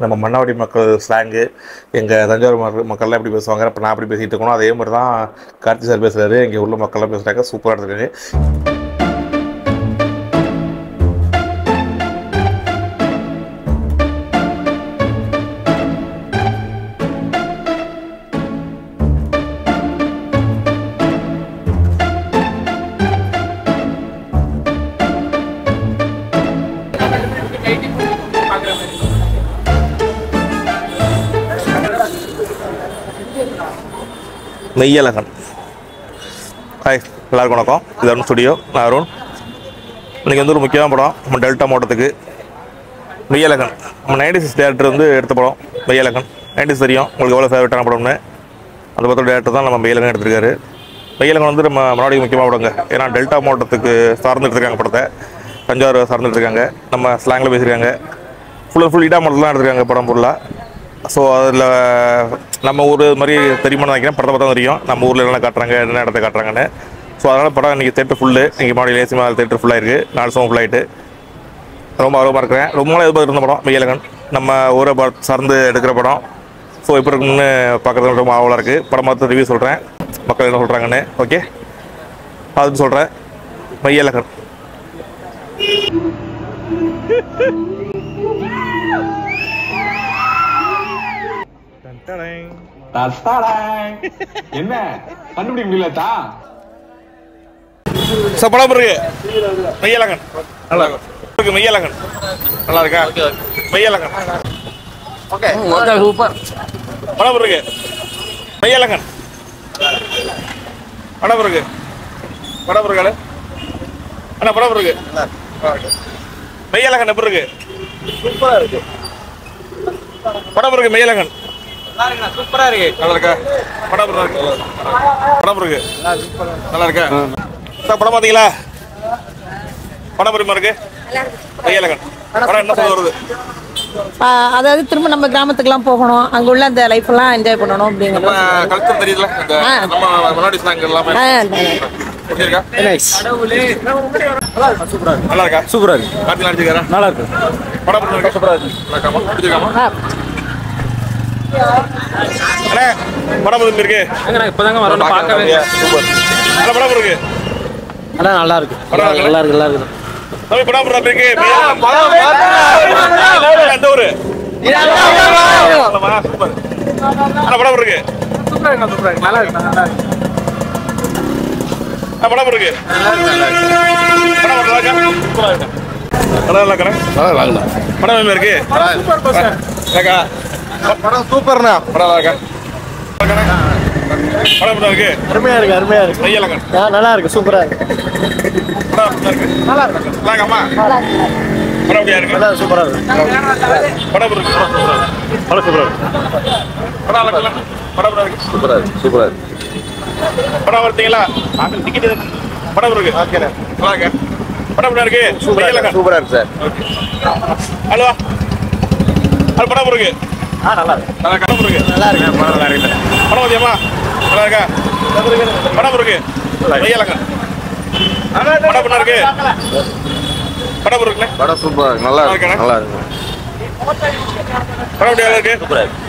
நம்ம மன்னாவடி மக்கள் ஸ்லாங்கு எங்கள் தஞ்சாவூர் மக்கள்லாம் எப்படி பேசுவாங்க, இப்போ நான் அப்படி பேசிகிட்டு இருக்கணும். அதே மாதிரி தான் கார்த்தி சார் பேசுகிறாரு, இங்கே உள்ள மக்கள்லாம் பேசுகிறாங்க. சூப்பராக இருக்காங்க. மெய்யழகன். ஹாய், எல்லாருக்கும் வணக்கம். இது அருண் ஸ்டுடியோ, நான் அருண். இன்றைக்கி வந்து ஒரு முக்கியமான படம் நம்ம டெல்டா மாவட்டத்துக்கு. மெய்யழகன் நம்ம 96 டேரக்டர் வந்து எடுத்த படம் மெய்யழகன். 96 தெரியும் உங்களுக்கு எவ்வளோ ஃபேவரட்டான படம்னு. அந்த படத்தோட டேரக்டர் தான் நம்ம மெய்யழகன் எடுத்திருக்காரு. மெய்யழகன் வந்து நம்ம மறுபடியும் முக்கியமாக படங்க. ஏன்னா டெல்டா மாவட்டத்துக்கு சார்ந்து எடுத்துருக்காங்க படத்தை. தஞ்சாவூர் சார்ந்து எடுத்துருக்காங்க. நம்ம ஸ்லாங்கில் பேசியிருக்காங்க. ஃபுல் இடா மாடல் தான் எடுத்துருக்காங்க படம் ஃபுல்லாக. ஸோ அதில் நம்ம ஊர் மாதிரி தெரியுமான்னு நினைக்கிறேன். படத்தை பார்த்தா தெரியும் நம்ம ஊரில் என்ன காட்டுறாங்க, என்ன இடத்த காட்டுறாங்கன்னு. ஸோ அதனால் படம் இன்றைக்கி தேட்டர் ஃபுல்லு. இன்றைக்கி மாடல் ஏசி மாதிரி தேட்டர் ஃபுல்லாக இருக்குது. 4 ஷோ ஃபுல்லாகிட்டு ரொம்ப ஆர்வமாக இருக்கிறேன். ரொம்ப நாள் எதிர்பார்த்து இருந்த படம் மெய்யழகன். நம்ம ஊரை சார்ந்து எடுக்கிற படம். ஸோ இப்போ இருக்குன்னு பார்க்குறது ரொம்ப ஆவலாக இருக்குது. படம் பார்த்து ரிவ்யூ சொல்கிறேன், மக்கள் என்ன சொல்கிறாங்கன்னு. ஓகே, அதுன்னு சொல்கிறேன். மெய்யழகன். என்ன கண்டுபிடிக்க முடியலதா? படம் இருக்கு மெய்யழகன். நல்லா இருக்கு மெய்யழகன். நல்லா இருக்கா? மெய்யழகன். Okay okay, super. படம் இருக்கு மெய்யழகன். படம் இருக்கு. படம் இருக்கு அண்ணா. படம் இருக்கு மெய்யழகன். எப்படி இருக்கு? சூப்பரா இருக்கு. படம் இருக்கு மெய்யழகன். சூப்பரா இருக்கு. நல்லா இருக்கா? படம் இருக்கு. படம் இருக்கு. நல்லா இருக்கா? படம் பாத்தீங்களா? படம் எப்படி இருக்கு? மெய்யழகன் படம் என்ன சொல்ல வருது? அதாவது திரும்ப நம்ம கிராமத்துக்குலாம் போகணும், அங்க உள்ள அந்த லைஃப் எல்லாம் என்ஜாய் பண்ணணும் அப்படிங்கிறது. கல்ச்சர் தெரியுதுல, நம்ம மன்னாடி ஸ்லாங் எல்லாமே. நல்லா இருக்கா? சூப்பரா இருக்கு. கார்த்தி நடிச்சிருக்காரா? நல்லா இருக்கு. படம் சூப்பரா இருக்கு. அண்ணே படம் எப்படி இருக்கு? இப்பதாங்க வரணும் பார்க்கவே. சூப்பர். நல்ல படம் இருக்கு. அண்ணா நல்லா இருக்கு. நல்லா இருக்கு. நல்லா இருக்கு. தம்பி படம் எப்படி இருக்கு? எந்த ஊரு? சூப்பர். அண்ணா படம் இருக்கு. சூப்பரா இருக்கு. சூப்பரா இருக்கு. நல்லா இருக்கு. நல்லா இருக்கு. படம் இருக்கு. படம் நல்லா இருக்கா? சூப்பரா இருக்கு. படம் நல்லா இருக்கா? நல்லா இருக்கு. படம் எப்படி இருக்கு? Super bus. ஏகா படம் சூப்பர்ண்ணா. படம் நல்லா இருக்கா? படம் எப்படி இருக்கு? அருமையா இருக்கு. அருமையா இருக்கு. மெய்யழகன். நல்லா இருக்கு. சூப்பரா இருக்கு. படம் எப்படி இருக்கு? நல்லா இருக்கு. நல்லா இருக்கா? படம் எப்படியா இருக்கு? நல்லா சூப்பரா இருக்கு. படம் எப்படி இருக்கு? படம் சூப்பரா இருக்கு. படம் நல்லா இருக்கு. படம் எப்படி இருக்கு? சூப்பரா இருக்கு. சூப்பரா இருக்கு. படம் பார்த்தீங்களா? டிக்கெட் படம் இருக்கு. ஓகே நல்லா இருக்கு. படம் எப்படி இருக்கு? சூப்பரா இருக்கு சார். ஹலோ அது படம் இருக்கு. நல்லா இருக்கு. நல்லா படம் இருக்கு. நல்லா இருக்கு. படம் நல்லா இருக்கு. படம் பாத்தியமா? நல்லா இருக்கா? படம் இருக்கு. மெய்யழகன். படம் எப்படி இருக்கு? படம் இருக்குல்ல? படம் சூப்பரா இருக்கு. நல்லா இருக்கு. நல்லா இருக்கு. படம் எப்படி இருக்கு? சூப்பரா இருக்கு.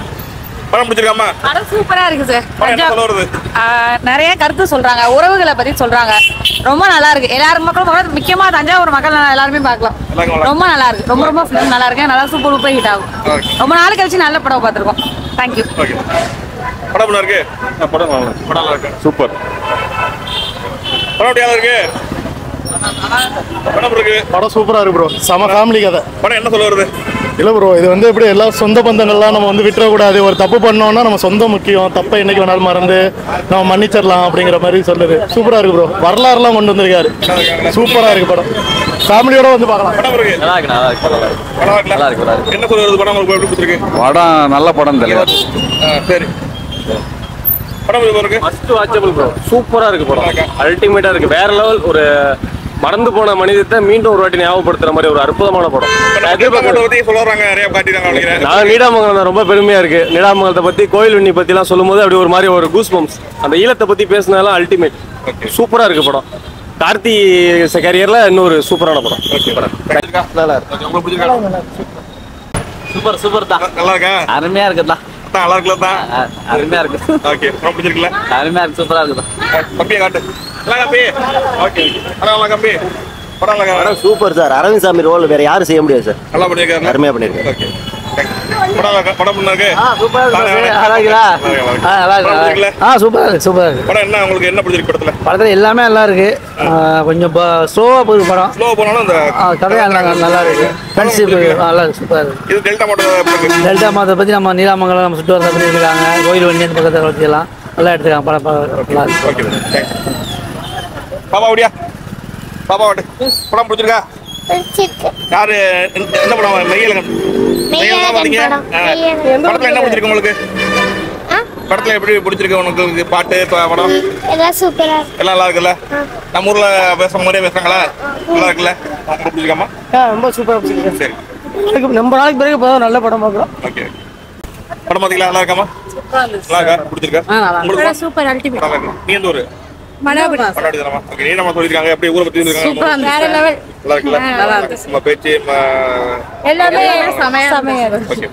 படம் பிடிச்சிருக்காமா? படம் சூப்பரா இருக்கு சார். படம் என்ன சொல்ல வருது? நிறைய கருத்து சொல்றாங்க, உறவுகளை பத்தி சொல்றாங்க. ரொம்ப நல்லா இருக்கு. எல்லாரும் மக்களும் முக்கியமா தஞ்சாவூர் மக்கள் எல்லாருமே பார்க்கலாம். ரொம்ப நல்லா இருக்கு. ரொம்ப ரொம்ப ஃபிலிம் நல்லா இருக்கு. நல்லா சூப்பர் ஹிட் ஆகும். ரொம்ப நாள் கழிச்சு நல்ல படம் பார்த்துருக்கோம். தேங்க்யூ. படம் எப்படி இருக்கு? படம் நல்லா இருக்கு. படம் நல்லா இருக்கு. சூப்பர். படம் எப்படி இருக்கு? படம் இருக்கு. படம் சூப்பரா இருக்கு ப்ரோ. செம ஃபேமிலி கதை. படம் என்ன சொல்ல வருது? இல்லை ப்ரோ, இது வந்து எப்படி எல்லா சொந்த பந்தங்கள்லாம் நம்ம வந்து விட்டுறக்கூடாது. ஒரு தப்பு பண்ணோம்னா நம்ம சொந்தம் முக்கியம். தப்பை என்னைக்கு வேணாலும் மறந்து நம்ம மன்னிச்சிடலாம் அப்படிங்கிற மாதிரி சொல்லுது. சூப்பரா இருக்கு ப்ரோ. வரலாறுலாம் கொண்டு வந்திருக்காரு. சூப்பரா இருக்கு படம். ஃபேமிலியோட வந்து பார்க்கலாம். படம் இருக்கு. நல்லா இருக்கு. நல்லா இருக்கு. நல்லா இருக்கு. என்ன சொல்ல வருது? படம் உங்களுக்கு எப்படி பிடிச்சிருக்கு? படம் நல்ல படம் தெரியல. சரி. படம் எப்படி இருக்கு? Must watchable bro. சூப்பரா இருக்கு படம். அல்டிமேட்டா இருக்கு. வேற லெவல். ஒரு மறந்து போன மனிதத்தை மீண்டும் ஒரு வாட்டி ஞாபகப்படுத்துற மாதிரி ஒரு அற்புதமான படம். நான் நீடாமங்கலம் ரொம்ப பெருமையா இருக்கு. நீடாமங்கலத்தை பத்தி, கோயில் வெண்ணி பத்தி எல்லாம் சொல்லும் போது அப்படி ஒரு மாதிரி ஒரு கூஸ் பம்ப்ஸ். அந்த ஈழத்தை பத்தி பேசினாலும் அல்டிமேட். சூப்பரா இருக்கு படம். கார்த்தி கரியர்ல இன்னொரு சூப்பரான படம். நல்லா இருக்கு. உங்களுக்கு பிடிச்சிருக்கா? சூப்பர் சூப்பர் தான். நல்லா இருக்கா? அருமையா இருக்குதா? நல்லா இருக்குல்ல தான்? அருமையா இருக்கு. ஓகே, ரொம்ப பிடிச்சிருக்குல்ல? அருமையா இருக்கு, சூப்பரா இருக்குதா? கம்பியை காட்டு. நல்லா கம்பி. ஓகே, நல்லா கம்பி. படம் நல்லா படம் சூப்பர் சார். அரவிந்த் சாமி ரோல் வேற யாரும் செய்ய முடியாது சார். நல்லா பண்ணியிருக்காரு. அருமையா பண்ணிருக்காரு. ஓகே, படம் பண்ண இருக்கு. சூப்பரா இருக்கு. நல்லா இருக்குதா? நல்லா இருக்கு. சூப்பரா இருக்கு, சூப்பரா இருக்கு. படம் என்ன உங்களுக்கு என்ன பிடிச்சிருக்கு படத்துல? படத்துல எல்லாமே நல்லா இருக்கு. கொஞ்சம் ஸ்லோவா போகுது படம். ஸ்லோ போனாலும் அந்த கதையா நல்லா இருக்கு. ஃப்ரெண்ட்ஷிப் நல்லா இருக்கு, சூப்பரா இருக்கு. இது டெல்டா மாவட்டம். டெல்டா மாவட்டத்தை பத்தி நம்ம நீலாமங்கலம் நம்ம சுற்று வரத்தை பண்ணியிருக்காங்க. கோயில் வண்டி பக்கத்தில் வச்சுக்கலாம். நல்லா எடுத்துருக்காங்க படம். நல்லா இருக்கு. ஓகே, பாப்பா ஓடியா? பாப்பா ஓடு. படம் பிடிச்சிருக்கா? யாரு என்ன படம்? மெய்யழகன். மெய்யழகன் தான் பாத்தீங்க. படத்துல என்ன பிடிச்சிருக்கு உங்களுக்கு? படத்துல எப்படி பிடிச்சிருக்கு உங்களுக்கு? பாட்டு படம் எல்லாம் சூப்பரா எல்லாம் நல்லா இருக்குல்ல? நம்ம ஊர்ல பேசுற மாதிரியே பேசுறாங்களா? நல்லா இருக்குல்ல? உங்களுக்கு பிடிச்சிருக்காமா? ரொம்ப சூப்பராக பிடிச்சிருக்கு. சரி, ரொம்ப நாளைக்கு பிறகு இப்போ நல்ல படம் பார்க்குறோம். ஓகே. படம் பாத்தீங்களா? நல்லா இருக்காமா? நல்லா இருக்கா? பிடிச்சிருக்கா? உங்களுக்கு சூப்பர் அல்டிமேட். நல்லா இருக்கு. நீ எந்த ஊரு? மணாபுரி. மணாடி தானமா? ஓகே, நீ நம்ம சொல்லிருக்காங்க. எப்படி ஊரை பத்தி சூப்பரா சொல்லிருக்காங்க? வேற லெவல். நல்லா இருக்குல்ல? நல்லா இருக்கு. நம்ம பேச்சு எல்லாமே சமையா இருக்கு. ஓகே.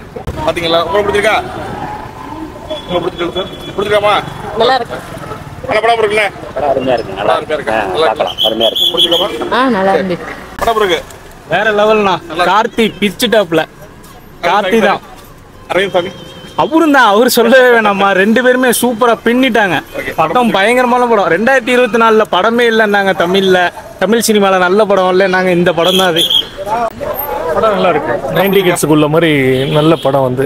பாத்தீங்களா? உங்களுக்கு பிடிச்சிருக்கா? உங்களுக்கு பிடிச்சிருக்கு? பிடிச்சிருக்காமா? நல்லா இருக்கு. நல்ல படம் இருக்குல்ல? அருமையா இருக்கு. நல்லா இருக்கா? நல்லா இருக்கா? அருமையா இருக்கு. பிடிச்சிருக்காமா? நல்லா இருக்கு. படம் இருக்கு. வேற லெவல்னா கார்த்தி பிச்சு டாப்ல. கார்த்தி தான். அரவிந்த் சாமி அவரும் தான். அவர் சொல்லவே வேணாமா. ரெண்டு பேருமே சூப்பரா பின்னிட்டாங்க. படம் பயங்கரமான படம். 2024 படமே இல்லைன்னாங்க தமிழ்ல. தமிழ் சினிமால நல்ல படம் இல்லை நாங்க. இந்த படம் தான் அது. படம் நல்லா இருக்கு. 90 கிட்ஸுக்குள்ள மாதிரி நல்ல படம் வந்து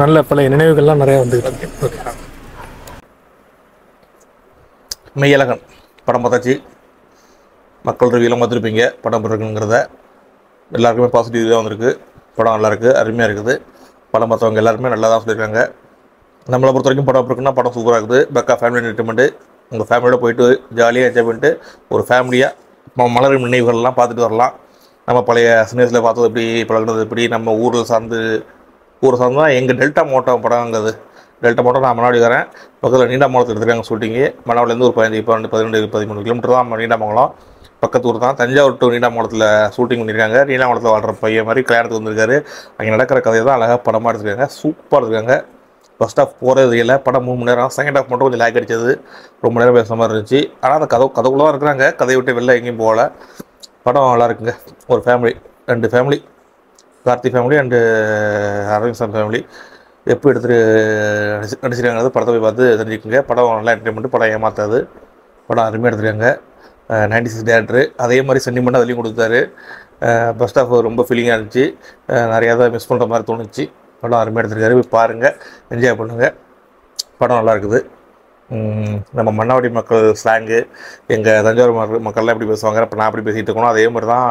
நல்ல பழைய நினைவுகள்லாம் நிறைய வந்து. மெய்யழகன் படம் பார்த்தாச்சு. மக்கள் ரிவியூலாம் பார்த்துருப்பீங்க. படம் இருக்குங்கிறத எல்லாருக்குமே பாசிட்டிவ் தான் வந்திருக்கு. படம் நல்லா இருக்குது, அருமையாக இருக்குது. படம் பார்த்தவங்க எல்லாருமே நல்லா தான் சொல்லியிருக்காங்க. நம்மளை பொறுத்த வரைக்கும் படம் இருக்குன்னா படம் சூப்பராக இருக்குது. பக்கா ஃபேமிலி என்டர்டைன்மெண்ட்டு. உங்கள் ஃபேமிலியோட போயிட்டு ஜாலியாக என்ஜாய் பண்ணிட்டு ஒரு ஃபேமிலியாக மலரும் நினைவுகள்லாம் பார்த்துட்டு வரலாம். நம்ம பழைய சினிமாஸில் பார்த்தது எப்படி, பழகினது எப்படி, நம்ம ஊரை சார்ந்து தான் எங்கள் டெல்டா மாவட்டம் படங்கிறது. டெல்டா மாவட்டம் நான் மணாடிக்காரன். பக்கத்தில் நீண்டாமங்கலத்தில் எடுத்துருக்காங்க ஷூட்டிங்கு. மணாடிலேருந்து ஒரு 15, 12, 12, 13 கிலோமீட்டர் தான் நம்ம நீண்டாமங்கலம். பக்கத்து ஊர் தான். தஞ்சாவூர் டு நீண்டாமங்கலத்தில் ஷூட்டிங் பண்ணியிருக்காங்க. நீண்டாமங்கலத்தில் வாழ்கிற பையன் மாதிரி கல்யாணத்துக்கு வந்திருக்காரு. அங்கே நடக்கிற கதையை தான் அழகாக படமாக எடுத்துருக்காங்க. சூப்பராக இருக்காங்க. ஃபர்ஸ்ட் ஆஃப் போகிறது இல்லை. படம் 3 மணி நேரம். செகண்ட் ஆஃப் மட்டும் கொஞ்சம் லேக் அடிச்சது. ரொம்ப நேரம் பேசுகிற மாதிரி இருந்துச்சு. ஆனால் அந்த கதைக்குள்ளே தான் இருக்கிறாங்க. கதையை விட்டு வெளில எங்கேயும் போகல. படம் நல்லா இருக்குங்க. ஒரு family, 2 family, Karthi family and Arvind Swamy family எப்படி எடுத்துகிட்டு நடிச்சிருக்காங்கிறது படத்தை போய் பார்த்து தெரிஞ்சுக்கோங்க. படம் நல்லா என்டர்டைன்மெண்ட். படம் ஏமாத்தாது. படம் அருமையாக எடுத்துருக்காங்க. 96 டேரக்டரு. அதே மாதிரி சென்டிமெண்ட் அதுலேயும் கொடுத்தாரு. ஃபர்ஸ்ட் ஆஃப் ரொம்ப ஃபீலிங்காக இருந்துச்சு. நிறையா தான் மிஸ் பண்ணுற மாதிரி தோணுச்சு. படம் அருமையாக எடுத்துருக்காரு. போய் பாருங்கள், என்ஜாய் பண்ணுங்கள். படம் நல்லா இருக்குது. நம்ம மன்னாவடி மக்கள் ஸ்லாங்கு, எங்கள் தஞ்சாவூர் மக்கள்லாம் எப்படி பேசுவாங்க, இப்போ நான் எப்படி பேசிகிட்டு இருக்கணும் அதே மாதிரி தான்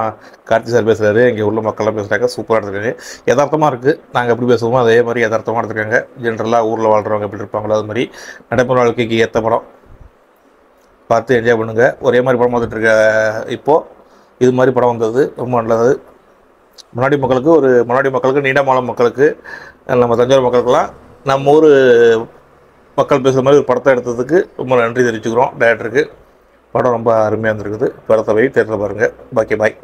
கார்த்தி சார் பேசுகிறாரு. இங்கே உள்ள மக்கள்லாம் பேசுகிறாங்க. சூப்பராக எடுத்துருக்காங்க. யதார்த்தமாக இருக்குது. நாங்கள் எப்படி பேசுவோமோ அதே மாதிரி யதார்த்தமாக எடுத்துருக்காங்க. ஜென்ரலாக ஊரில் வாழ்கிறவங்க எப்படி இருப்பாங்களோ அது மாதிரி நடைமுறை வாழ்க்கைக்கு ஏற்ற படம். பார்த்து என்ஜாய் பண்ணுங்கள். ஒரே மாதிரி படம் பார்த்துட்ருக்க இப்போது இது மாதிரி படம் வந்தது ரொம்ப நல்லது. மன்னாடி மக்களுக்கு நீடாமங்கலம் மக்களுக்கு, நம்ம தஞ்சாவூர் மக்களுக்கெல்லாம் நம்ம ஊர் மக்கள் பேசுகிற மாதிரி ஒரு படத்தை எடுத்ததுக்கு ரொம்ப நன்றி தெரிவிச்சுக்கிறோம் டைரக்டருக்கு. படம் ரொம்ப அருமையாக இருந்திருக்குது. படத்தை போய் தேட்டரில் பாருங்கள். பாய்.